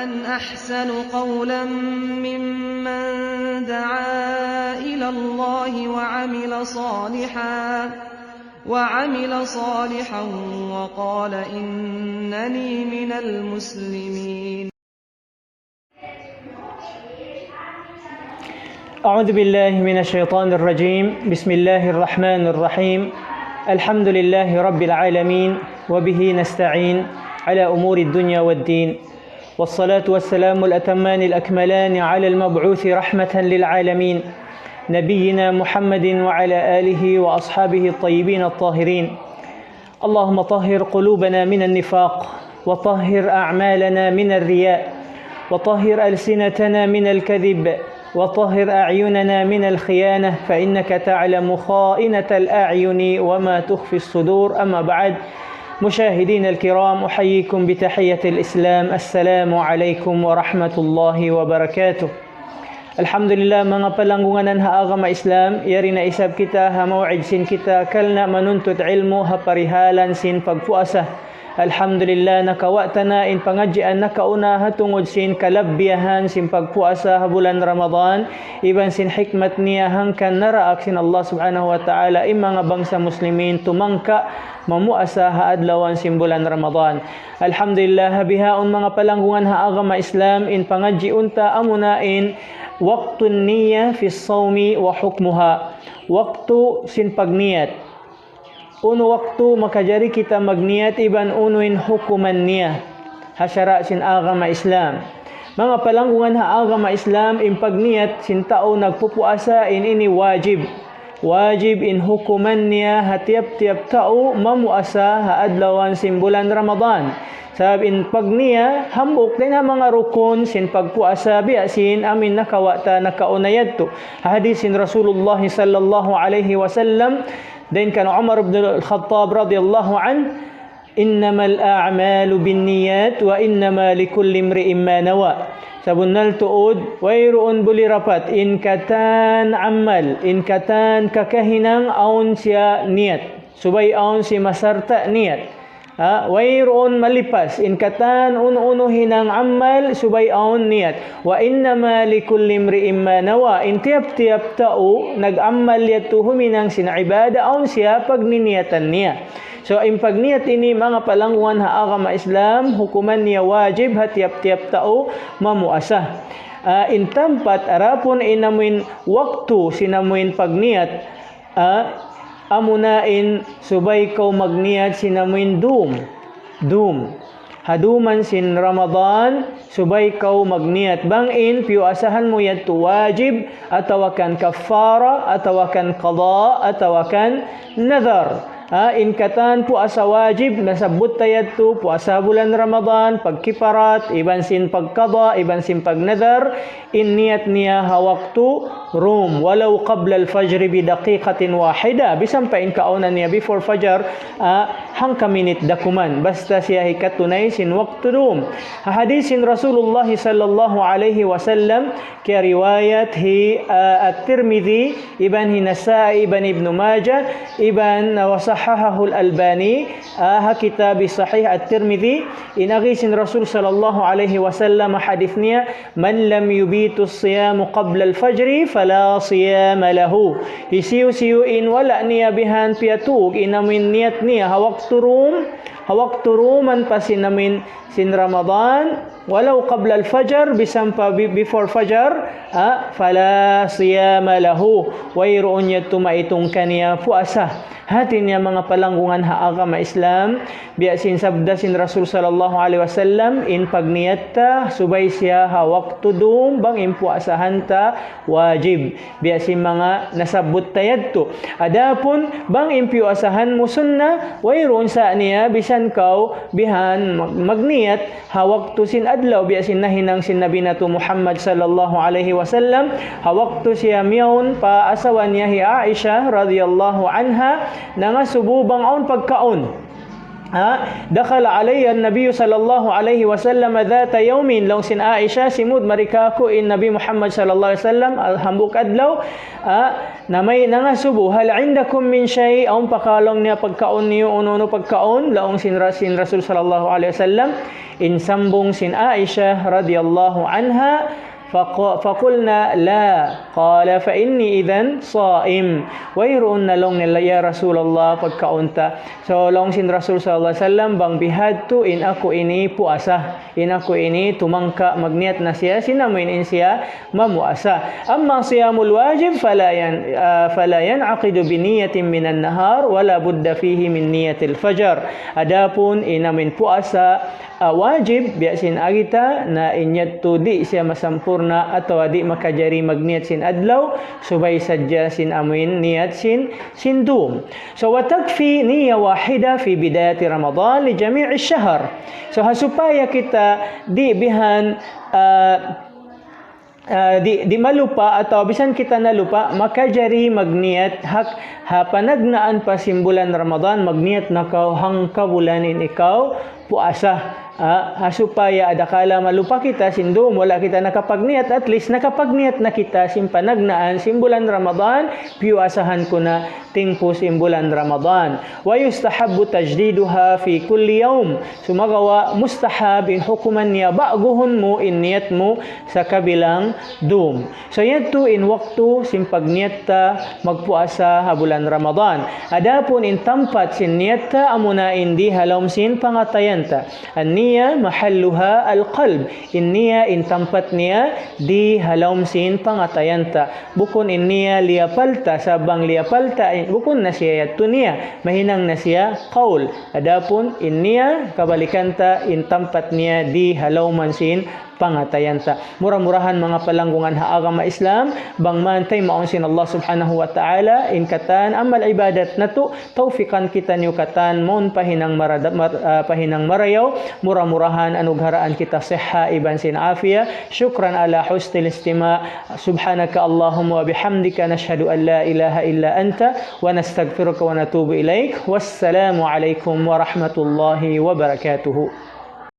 ومن أحسن قولا ممن دعا إلى الله وعمل صالحا وقال إنني من المسلمين. أعوذ بالله من الشيطان الرجيم. بسم الله الرحمن الرحيم. الحمد لله رب العالمين وبه نستعين على أمور الدنيا والدين، والصلاة والسلام الأتمان الأكملان على المبعوث رحمة للعالمين نبينا محمد وعلى آله وأصحابه الطيبين الطاهرين. اللهم طهر قلوبنا من النفاق، وطهر أعمالنا من الرياء، وطهر ألسنتنا من الكذب، وطهر أعيننا من الخيانة، فإنك تعلم خائنة الأعين وما تخفي الصدور. أما بعد، مشاهدين الكرام، أحييكم بتحية الإسلام. السلام عليكم ورحمة الله وبركاته. Alhamdulillah, mga palanggunganan ha agama Islam, yari na isab kita ha maw'id sin kita kalna manuntut ilmu ha parihalan sin pagpuasa. Alhamdulillah, nakawata na in pangadjian nakauna ha tungod sin kalabbiyahan sin pagpuasa ha bulan Ramadan, iban sin hikmat niya hangkan naraak sin Allah subhanahu wa ta'ala in mga bangsa muslimin tumangka mamuasa ha adlawan sin bulan Ramadan. Alhamdulillah, habihaon mga palanggungan ha agama Islam, in pangadji unta amunain waktun niya fi sawmi wa hukmuha. Waktu sin pagniyat. Uno waktu makajari kita magniyat, iban unuin hukuman niya. Hasyara sin agama Islam. Mga palanggungan ha agama Islam, in pagniyat sin tao nagpupuasa in ini wajib. Wajib in hukuman niya ha tiap-tiap tao mamuasa ha adlawan sin bulan Ramadan. Sab in pagniya hambuk din ang mga rukun sin pagpuasa biasin amin nakawata nakaunayad to. Hadis sin Rasulullah sallallahu alaihi wasallam din kan Umar ibn al-Khattab radhiyallahu an, innamal a'malu binniyat wa innama likulli imri'in ma nawa. Sabunnal tuod wayroon buli rapat in katan amal, in katan kakahinang aun siya niyat, subay aun si masarta niyat. Wayroon malipas in katan unuhin ang amal, subay aun niyat. Wa innama likulli imri'in ma nawa, in tiap-tiap tao nag-amal yato huminang sinibada aun siya pagniniyatan niya. So in pagniyat ini mga palangguan ha agama Islam, hukuman niya wajib ha tiap-tiap tao mamuasa. In tempat arapon inamuin waktu sinamuin pagniyat, amunain subay kau magniyat sinamuin dum haduman sin Ramadan, subay kau magniyat bangin piuasahan mo yat wajib atawakan kafara atawakan qada atawakan nadhar. In katan puasa wajib nasabut tayad tu puasa bulan Ramadan, pagkiparat, iban sin pagqada, iban sin pagnadar, in niyat niya ha waktu rum walau qabla al-fajr bi daqiqatin wahida, bisan pa in kauna niya before fajr hangka minute dakuman, basta siya hikatunay sin waktu rum. Hadis sin Rasulullah sallallahu alaihi wasallam kaya riwayat hi at-Tirmidhi, iban hi Nasa'i, iban Ibn Majah, iban wasahahahu al-Albani ha kitab sahih at-Tirmidhi. Inagisin Rasul sallallahu alaihi wasallam hadis niya, man lam yubitu as-siyam qabla al-fajr fala siyama lahu. Isiu-siuin wala niya bihan piatug inamin niyat niya hawak turuman pa sinamin sin Ramadan walau qabla al-fajr, bisan pa before fajr, fala siyama lahu, wayroon niya tumaitong kaniya puasa. Hatin niya mga palanggungan ha agama Islam, biasin sabda sin Rasul sallallahu alaihi wasallam, in pagniyata subay siya ha waktu dum bang impuasahan ta wajib, biasin mga nasabut tayad to. Adapun bang impuasahan mo sunna, wayroon sa niya bisan kau bihan magniyat ha waktu sin adlaw, biasin nahinang sin Nabi nato Muhammad sallallahu alaihi wasallam ha waktu siya miyaon pa asawa niya hi Aisha radhiyallahu anha na nga sububang aun pagkaon. دخل علي النبي صلى الله عليه وسلم ذات يوم لو سن عائشة سمود مريكاكو إن نبي محمد صلى الله عليه وسلم hambuk adlaw namay nangasubo hal indakum min shay aun pakalong niya pagkaon niyo uno pagkaon laong sin Rasul sallallahu alaihi wasallam in sambung sin Aisha radhiyallahu anha فقلنا لا قال فإني إذن صائم ويرون لون يا رسول الله pagkaunta so long sin Rasul sallallahu alaihi wasallam bang bihadto in ako ini puasa in ako ini tumangka magniat na siya sinamin in siya mamuasa amma siyamul wajib fala yan'aqidu bi niyatin minan nahar wala budda fihi min niyatil fajr adapun inamin puasa wajib biasin agita na inyadto di siya masampurna atau di makajari magniat sin adlaw subay sadya sin amin niat sin dum so watakfi niya wahida fi bidayati Ramadan li jami' ash-shahr so supaya kita di bihan di malupa atau bisan kita nalupa makajari magniat panagnaan pa simbulan Ramadan magniat na kau hang kabulanin ikaw puasa supaya adakala malupa kita sindum wala kita nakapagniat at least nakapagniat na kita simpanagnaan simbulan Ramadan piuasahan ko na tingpo simbulan Ramadan wa yustahabbu tajdiduha fi kulli yawm sumagawa mustahab in hukuman niya baguhon mo in niyat mo sa kabilang dum so yadto in waktu simpagniat ta magpuasa ha bulan Ramadan adapun in tampat sin niyat ta amuna indi halom sin pangatayanta niya mahalluha alqalb inniya in tampat niya di halawm sin pangatayanta bukon inniya liyapalta sabang liyapalta bukon na siya yadto niya mahinang na siya qaul adapun inniya kabalikanta in tampat niya di halawman sin pangatayanta murah-murahan mga palanggungan haagama Islam bang mantay maon sin Allah subhanahu wa ta'ala in katan amal ibadat nato tawfikan kita niyo katan mon pahinang marayaw murah-murahan anugharaan kita sihha iban sin afiya syukran ala husnil istima subhanaka Allahumma wa bihamdika nashhadu an la ilaha illa anta wa nastaghfiruka wa natubu ilaik wassalamu alaikum warahmatullahi wabarakatuh